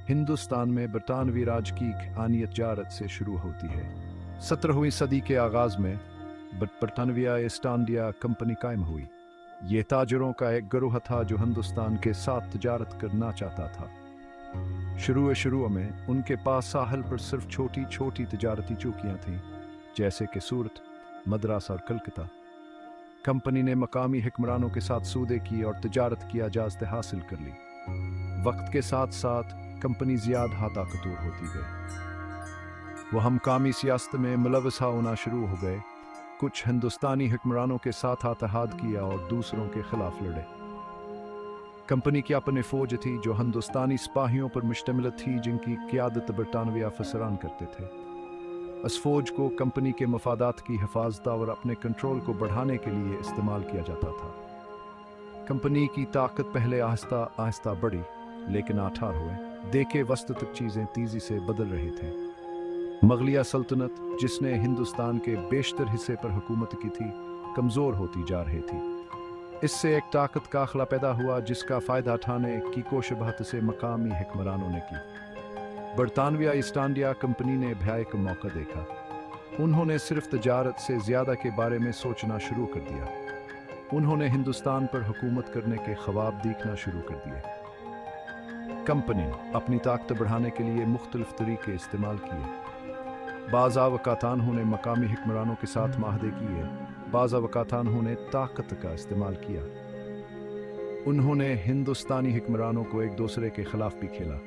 हिंदुस्तान में बरतानवी राज की आनियत जारत से शुरू होती है। 17वीं सदी के आगाज में बरतानविया ईस्ट इंडिया कंपनी कायम हुई। ये ताजरों का एक गिरोह था जो हिंदुस्तान के साथ तजारत करना चाहता था। शुरू में उनके पास साहल पर सिर्फ छोटी छोटी तजारती चौकियां थीं, जैसे कि सूरत, मद्रास और कलकत्ता। कंपनी ने मकामी हुक्मरानों के साथ सौदे किए और तजारत की इजाज़तें हासिल कर ली। वक्त के साथ साथ कंपनी ज़्यादा ताकतवर होती गई। वह मकामी सियासत में मुलव्वस होना शुरू हो गए। कुछ हिंदुस्तानी हुक्मरानों के साथ इत्तेहाद किया और दूसरों के खिलाफ लड़े। कंपनी की अपनी फौज थी जो हिंदुस्तानी सिपाहियों पर मुश्तमिल थी, जिनकी क़यादत बरतानवी अफसरान करते थे। इस फौज को कंपनी के मफादात की हिफाजत और अपने कंट्रोल को बढ़ाने के लिए इस्तेमाल किया जाता था। कंपनी की ताकत पहले आहिस्ता आहिस्ता बढ़ी, लेकिन 18वें देखे वस्त तक चीज़ें तेज़ी से बदल रही थे। मुगलिया सल्तनत, जिसने हिंदुस्तान के बेशतर हिस्से पर हुकूमत की थी, कमज़ोर होती जा रही थी। इससे एक ताकत का खला पैदा हुआ, जिसका फ़ायदा उठाने की कोशिश से मकामी हुक्मरानों ने की। बरतानविया ईस्ट इंडिया कंपनी ने भय का मौका देखा। उन्होंने सिर्फ तजारत से ज़्यादा के बारे में सोचना शुरू कर दिया। उन्होंने हिंदुस्तान पर हुकूमत करने के ख्वाब देखना शुरू कर दिए। कंपनी अपनी ताकत बढ़ाने के लिए मुख्तलिफ तरीके इस्तेमाल किए। बाज़ अवक़ात उन्होंने मकामी हुक्मरानों के साथ माहदे किए, बाज़ अवक़ात उन्होंने ताकत का इस्तेमाल किया। उन्होंने हिंदुस्तानी हुक्मरानों को एक दूसरे के खिलाफ भी खेला।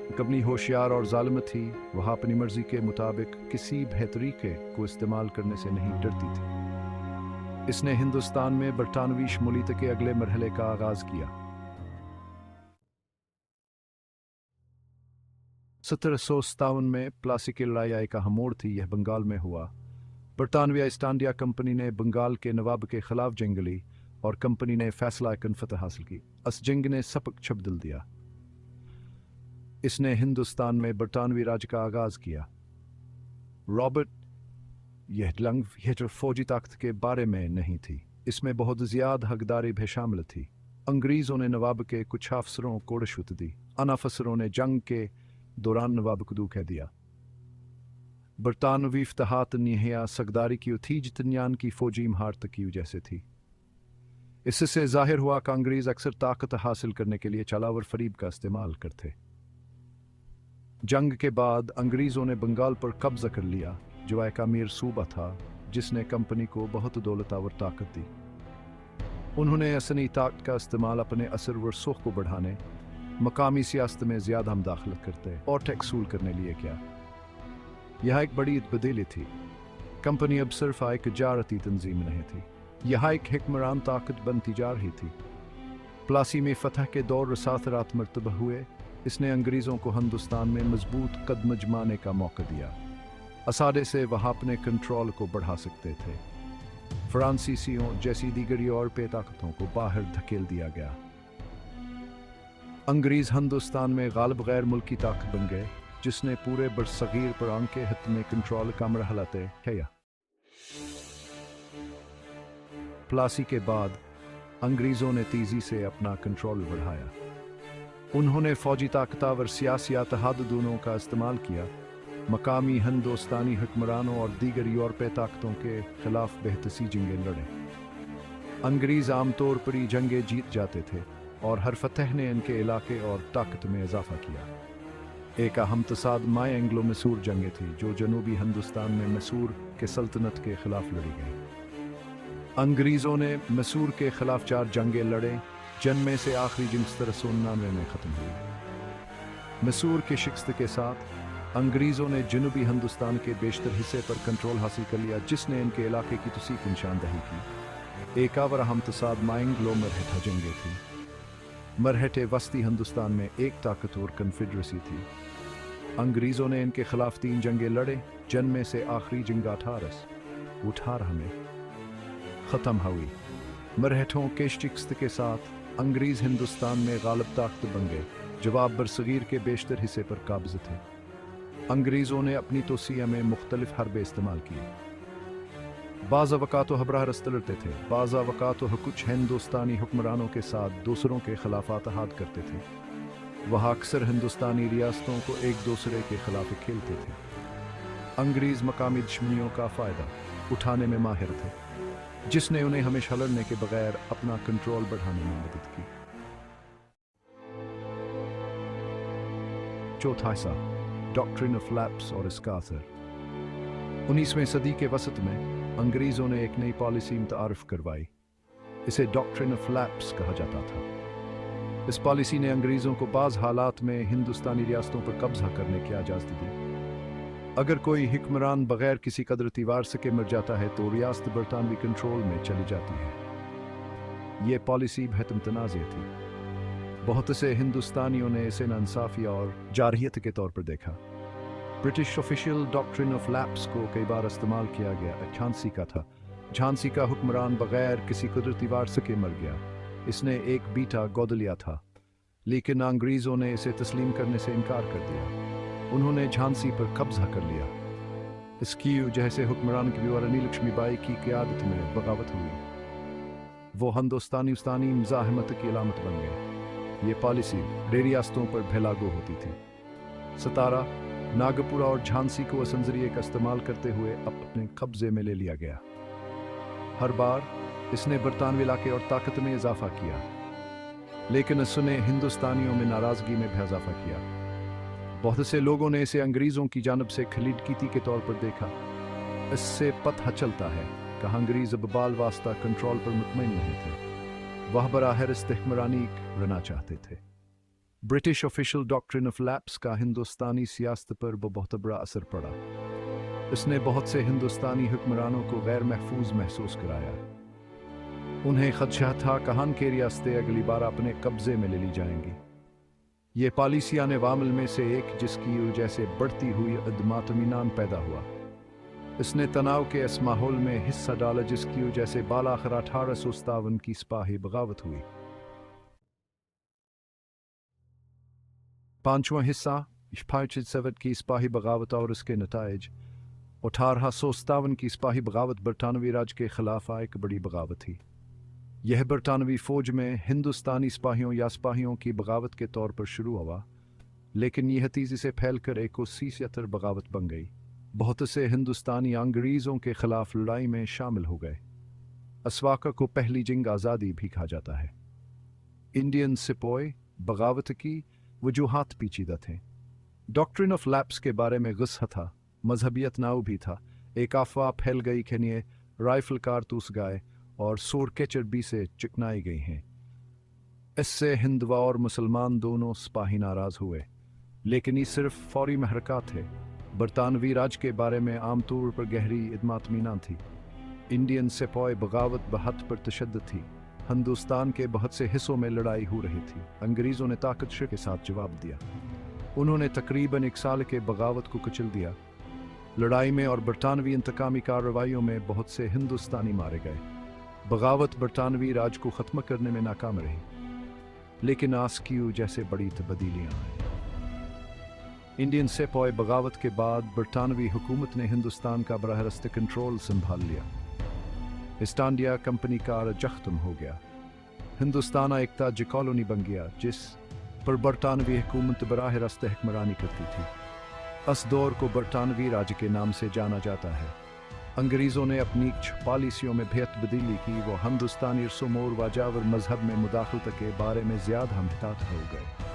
कंपनी होशियार और जालिम थी। वह अपनी मर्जी के मुताबिक किसी भी तरीके को इस्तेमाल करने से नहीं डरती थी। इसने हिंदुस्तान में बरतानवी शमूलियत के अगले मरहले का आगाज किया। 1757 में प्लासी की लड़ाई का हमोड़ थी। यह बंगाल में हुआ। बरतानविया ईस्ट इंडिया कंपनी ने बंगाल के नवाब के खिलाफ जंग ली और कंपनी ने फैसला फतह हासिल की। इस जंग ने सबक छबदल दिया। इसने हिंदुस्तान में बरतानवी राज का आगाज किया। रॉबर्ट यह जंग फौजी ताकत के बारे में नहीं थी, इसमें बहुत ज़्यादा हकदारी भी शामिल थी। अंग्रेज़ों ने नवाब के कुछ अफसरों को रिश्वत दी। अन अफसरों ने जंग के दौरान नवाब को धोखा दिया। बरतानवी फ़तहात निहया सकदारी की थी जितनियान की फौजी महारत की वजह से थी। इससे जाहिर हुआ कि अंग्रेज़ अक्सर ताकत हासिल करने के लिए छलावर फरीब का इस्तेमाल करते। जंग के बाद अंग्रेज़ों ने बंगाल पर कब्जा कर लिया, जो एक अमीर सूबा था जिसने कंपनी को बहुत दौलत और ताकत दी। उन्होंने असनी ताकत का इस्तेमाल अपने असर व रसूख को बढ़ाने, मकामी सियासत में ज़्यादा हमदाखलत करते और टैक्स वसूल करने लिए किया। यह एक बड़ी तब्दीली थी। कंपनी अब सिर्फ एक तजारती तंजीम नहीं थी, यह एक हुक्मरान ताकत बनती जा रही थी। प्लासी में फतह के दौर रसात रात मरतबा हुए। इसने अंग्रेज़ों को हिंदुस्तान में मजबूत कदम जमाने का मौका दिया। असाडे से वह अपने कंट्रोल को बढ़ा सकते थे। फ्रांसीसियों जैसी दीगर यूरोपीय ताकतों को बाहर धकेल दिया गया। अंग्रेज़ हिंदुस्तान में गालिब गैर मुल्की ताकत बन गए, जिसने पूरे बरसगीर पर उनके हित में कंट्रोल का मरहला तय किया। प्लासी के बाद अंग्रेज़ों ने तेज़ी से अपना कंट्रोल बढ़ाया। उन्होंने फौजी ताकत और सियासी इत्तेहाद दोनों का इस्तेमाल किया। मकामी हिंदुस्तानी हुक्मरानों और दीगर यूरोपीय ताकतों के खिलाफ बेहतसी जंगें लड़े। अंग्रेज़ आमतौर पर ही जंगें जीत जाते थे और हर फतह ने इनके इलाके और ताकत में इजाफा किया। एक अहम तसाद माय एंग्लो मैसूर जंगें थी, जो जनूबी हिंदुस्तान में मैसूर के सल्तनत के खिलाफ लड़ी गई। अंग्रेज़ों ने मैसूर के खिलाफ 4 जंगें लड़े, जिनमें से आखिरी जंग 1799 में ख़त्म हुई। मैसूर के शिकस्त के साथ अंग्रेज़ों ने जनूबी हिंदुस्तान के बेशतर हिस्से पर कंट्रोल हासिल कर लिया, जिसने इनके इलाके की तोसी की निशानदही की। एक और अहम तसाद माएंग्लो मरहठा जंगें थी। मरहटे वस्ती हिंदुस्तान में एक ताकतवर कन्फेडरेसी थी। अंग्रेज़ों ने इनके खिलाफ 3 जंगें लड़े, जिनमें से आखिरी जंग 1818 में ख़त्म हुई। मरहठों के शिकस्त के साथ अंग्रेज़ हिंदुस्तान में गालिब ताकत बन गए, जवाब बरसगीर के बेशतर हिस्से पर काबिज़ थे। अंग्रेज़ों ने अपनी तोसिया में मुख्तलिफ हरबे इस्तेमाल किए। बाज़ अवक़ात हबराह रस्त लड़ते थे, बाज़ अवक़ात कुछ हिंदुस्तानी हुक्मरानों के साथ दूसरों के खिलाफ इत्तेहाद करते थे। वह अक्सर हिंदुस्तानी रियासतों को एक दूसरे के खिलाफ खेलते थे। अंग्रेज मकामी दुश्मनियों का फायदा उठाने में माहिर थे, जिसने उन्हें हमेशा लड़ने के बगैर अपना कंट्रोल बढ़ाने में मदद की। चौथा हिस्सा, डॉक्ट्रिन ऑफ लैप्स और इसका असर। 19वीं सदी के वसत में अंग्रेजों ने एक नई पॉलिसी मुतारिफ करवाई। इसे डॉक्ट्रिन ऑफ लैप्स कहा जाता था। इस पॉलिसी ने अंग्रेजों को बाज़ हालात में हिंदुस्तानी रियासतों पर कब्जा करने की इजाज़त दी। अगर कोई हुक्मरान बगैर किसी कदरती वारसे के मर जाता है तो रियासत बरतानवी कंट्रोल में चली जाती है। ये पॉलिसी बेहद मुतनाज़ थी। बहुत से हिंदुस्तानियों ने इसे नाइंसाफ़ी और जारहियत के तौर पर देखा। British official doctrine of lapse को कई बार इस्तेमाल किया गया। झांसी का था। झांसी का हुक्मरान बगैर किसी कुदरती वारसे के मर गया। इसने एक बेटा गोद लिया था, लेकिन अंग्रेज़ों ने इसे तस्लीम करने से इनकार कर दिया। उन्होंने झांसी पर कब्जा कर लिया। इसकी वजह से हुक्मरान की बीवी रानी लक्ष्मीबाई की क़यादत में बगावत हुई। वो हिंदुस्तानी मुज़ाहमत की अलामत बन गए। ये पॉलिसी रियासतों पर भी लागू होती थी। सतारा, नागपुरा और झांसी को इस नज़रिए का इस्तेमाल करते हुए अपने कब्जे में ले लिया गया। हर बार इसने बरतानवी इलाके और ताकत में इजाफा किया, लेकिन इसने हिंदुस्तानियों में नाराज़गी में भी इजाफा किया। बहुत से लोगों ने इसे अंग्रेज़ों की जानब से खलीदकीती के तौर पर देखा। इससे पता चलता है कि अंग्रेज़ अब बाल वास्ता कंट्रोल पर मुतमईन नहीं थे। वह बराह-ए-रास्त हुक्मरानी रहना चाहते थे। British official doctrine of lapse का हिंदुस्तानी सियासत पर बहुत बड़ा असर पड़ा। इसने बहुत से हिंदुस्तानी हुक्मरानों को गैर महफूज महसूस कराया। उन्हें खदशा था कि के रियासतें अगली बार अपने कब्जे में ले ली जाएंगी। ये पॉलिसियां अवामिल में से एक जिसकी वजह से बढ़ती हुई अदम-ए-इत्मीनान पैदा हुआ। इसने तनाव के इस माहौल में हिस्सा डाला जिसकी वजह से बालाखिर 1857 की सिपाही बगावत हुई। पांचवा हिस्सा, 1857 की सिपाही बगावत और इसके नताइज। 1857 की सिपाही बगावत बरतानवी राज के खिलाफ एक बड़ी बगावत थी। यह बरतानवी फौज में हिंदुस्तानी सिपाहियों या सिपाहियों की बगावत के तौर पर शुरू हुआ, लेकिन यह तेजी से फैलकर एक सीसियतर बगावत बन गई। बहुत से हिंदुस्तानी अंग्रेज़ों के खिलाफ लड़ाई में शामिल हो गए। अस्वाका को पहली जंग आज़ादी भी कहा जाता है। इंडियन सिपाही बगावत की वजूहात पेचीदा थे। डॉक्ट्रिन ऑफ लैप्स के बारे में गुस्सा था, मजहबियत नाव भी था। एक अफवाह फैल गई कि ये राइफल कारतूस गाय और सोर के चर्बी से चिकनाई गई हैं। इससे हिंदवा और मुसलमान दोनों सिपाही नाराज़ हुए, लेकिन ये सिर्फ फौरी महरक़ात थे। बरतानवी राज के बारे में आमतौर पर गहरी इत्मीनान थी। इंडियन सिपाही बगावत बहत पर तशद्दुद थी। हिंदुस्तान के बहुत से हिस्सों में लड़ाई हो रही थी। अंग्रेज़ों ने ताकत के साथ जवाब दिया। उन्होंने तकरीबन एक साल के बगावत को कुचल दिया। लड़ाई में और बरतानवी इंतकामी कार्रवाइयों में बहुत से हिंदुस्तानी मारे गए। बगावत बरतानवी राज को ख़त्म करने में नाकाम रही, लेकिन आस्कियू जैसे बड़ी तब्दीलियाँ आई। इंडियन सिपाही बगावत के बाद बरतानवी हुकूमत ने हिंदुस्तान का बराह रास्त कंट्रोल संभाल लिया। ईस्ट इंडिया कंपनी का रज ख़त्म हो गया। हिंदुस्तान एक ताज कॉलोनी बन गया जिस पर बरतानवी हुकूमत बराह रास्त हुक्मरानी करती थी। इस दौर को बरतानवी राज के नाम से जाना जाता है। अंग्रेज़ों ने अपनी पॉलिसियों में बेहद तब्दीली की। वो हिंदुस्तानी रस्म और वाजावर मजहब में मुदाखलत के बारे में ज़्यादा मुहतात हो गए।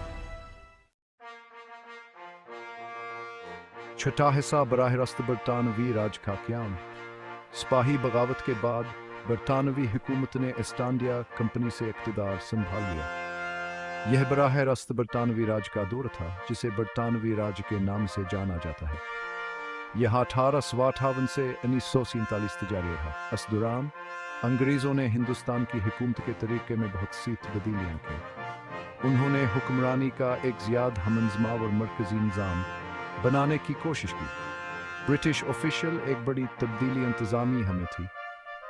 छठा हिस्सा, बराह रास्त बरतानवी राज का क़याम। सिपाही बगावत के बाद बरतानवी हुकूमत ने ईस्ट इंडिया कंपनी से इक़्तिदार संभाल लिया। यह बराह रास्त बरतानवी राज का दौर था जिसे बरतानवी राज के नाम से जाना जाता है। यह 1858 से 1947 तक जारी रहा। इस दौरान अंग्रेज़ों ने हिंदुस्तान की हुकूमत के तरीके में बहुत सी तब्दीलियाँ की। उन्होंने हुक्मरानी का एक ज़्यादा हमनज़मा और मरकज़ी निज़ाम बनाने की कोशिश की। ब्रिटिश ऑफिशियल एक बड़ी तब्दीली इंतज़ामी हमें थी।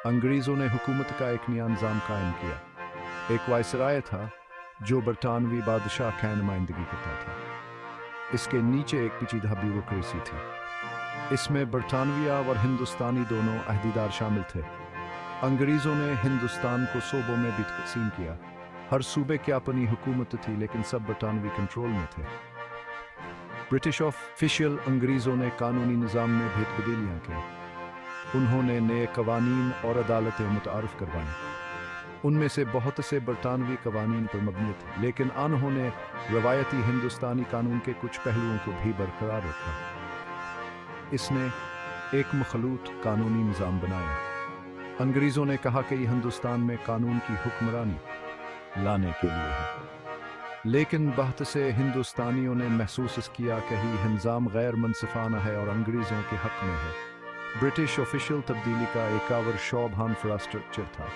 अंग्रेज़ों ने हुकूमत का एक नया निज़ाम कायम किया। एक वायसराय था जो बरतानवी बादशाह की नुमाइंदगी करता था। इसके नीचे एक पेचीदा ब्यूरोक्रेसी थी। इसमें बरतानविया और हिंदुस्तानी दोनों अहदेदार शामिल थे। अंग्रेज़ों ने हिंदुस्तान को सूबों में भी तकसीम किया। हर सूबे की अपनी हुकूमत थी, लेकिन सब बरतानवी कंट्रोल में थे। ब्रिटिश ऑफिशियल अंग्रेज़ों ने कानूनी निज़ाम में भेदबदलियाँ की। उन्होंने नए कवानीन और अदालतें मुतारफ़ करवाईं। उनमें से बहुत से बरतानवी कवानीन पर मबनी थे, लेकिन उन्होंने रवायती हिंदुस्तानी कानून के कुछ पहलुओं को भी बरकरार रखा। इसने एक मखलूत कानूनी निज़ाम बनाया। अंग्रेज़ों ने कहा कि यह हिंदुस्तान में कानून की हुक्मरानी लाने के लिए है, लेकिन बहुत से हिंदुस्तानियों ने महसूस किया कि यह निज़ाम गैर मुनसिफाना है और अंग्रेज़ों के हक़ में है। ब्रिटिश ऑफिशियल तब्दीली का एक और शौब इंफ्रास्ट्रक्चर था।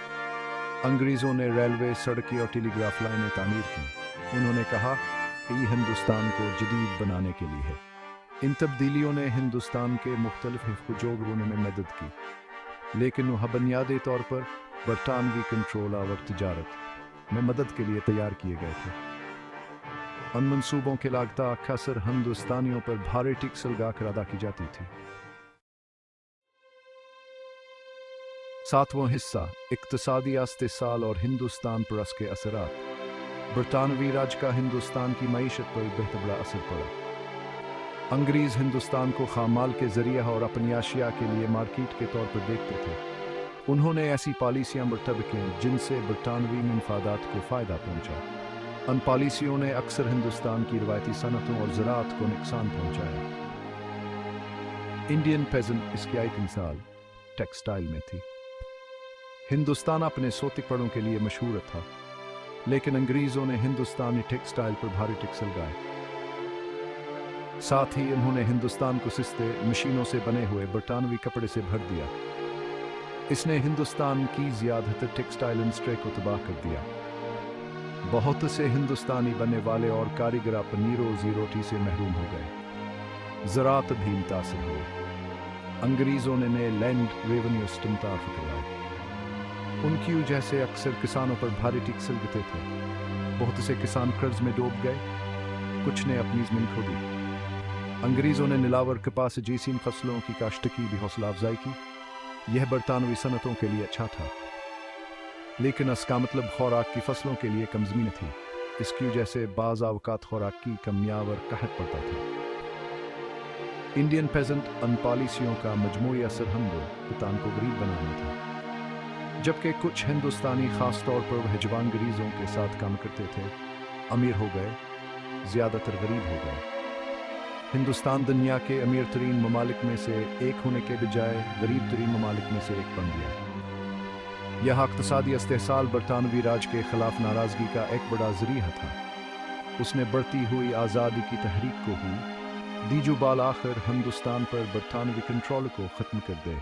अंग्रेज़ों ने रेलवे, सड़कें और टेलीग्राफ लाइनें तामीर की। उन्होंने कहा कि ये हिंदुस्तान को जदीद बनाने के लिए है। इन तब्दीलियों ने हिंदुस्तान के मुख्तलिफ हिफ़-व-जोग होने में मदद की, लेकिन वह बुनियादी तौर पर बरतानवी कंट्रोल और तिजारत में मदद के लिए तैयार किए गए थे। उन मंसूबों की लागत अक्सर हिंदुस्तानियों पर भारी टैक्स लगाकर अदा की जाती थी। सातवां हिस्सा, इक़्तिसादी इस्तिहसाल और हिंदुस्तान पर उसके असरात। बरतानवी राज का हिंदुस्तान की मईशत पर बहुत बड़ा असर पड़ा। अंग्रेज़ हिंदुस्तान को खामाल के ज़रिए और अपनी अशिया के लिए मार्केट के तौर पर देखते थे। उन्होंने ऐसी पॉलिसियाँ मरतब कीं जिनसे बरतानवी मफादात को फ़ायदा पहुँचा। उन पॉलिसियों ने अक्सर हिंदुस्तान की रवायती सनतों और ज़राअत को नुकसान पहुँचाया। इंडियन पेजेंट इसकी एक मिसाल टेक्सटाइल में थी। हिंदुस्तान अपने सूती कपड़ों के लिए मशहूर था, लेकिन अंग्रेज़ों ने हिंदुस्तानी टेक्सटाइल पर भारी टैक्स लगाए। साथ ही उन्होंने हिंदुस्तान को सस्ते मशीनों से बने हुए बरतानवी कपड़े से भर दिया। इसने हिंदुस्तान की ज़्यादातर टेक्सटाइल इंडस्ट्री को तबाह कर दिया। बहुत से हिंदुस्तानी बनने वाले और कारीगर अपनी रोज़ी रोटी से महरूम हो गए। ज़राअत भी मुतासिर हुई। अंग्रेज़ों ने नए लैंड रेवेन्यू सिस्टम तारीफ़ करवाए। उनकी वजह से अक्सर किसानों पर भारी टैक्स लगते थे। बहुत से किसान कर्ज में डूब गए, कुछ ने अपनी ज़मीन खो दी। अंग्रेज़ों ने नीलावर कपास जैसी फसलों की काश्त की भी हौसला अफजाई की। यह बरतानवी सनतों के लिए अच्छा था, लेकिन इसका मतलब खुराक की फसलों के लिए कम ज़मीन थी। इसकी वजह से बाज़ औक़ात खुराक की कमियाँ और कहत पड़ता था। इंडियन पेजेंट उन पॉलिसियों का मजमूई असर हिंदुस्तान को गरीब बनाना था। जबकि कुछ हिंदुस्तानी ख़ास तौर पर वह जवान अंग्रेज़ों के साथ काम करते थे, अमीर हो गए, ज़्यादातर गरीब हो गए। हिंदुस्तान दुनिया के अमीर तरीन ममालिक में से एक होने के बजाय गरीब तरीन ममालिक में से एक बन गया। यह इक़्तिसादी इस्तिहसाल बरतानवी राज के ख़िलाफ़ नाराज़गी का एक बड़ा ज़रिया था। उसने बढ़ती हुई आज़ादी की तहरीक को ही दीजू बाल आखिर हिंदुस्तान पर बरतानवी कंट्रोल को ख़त्म कर दे।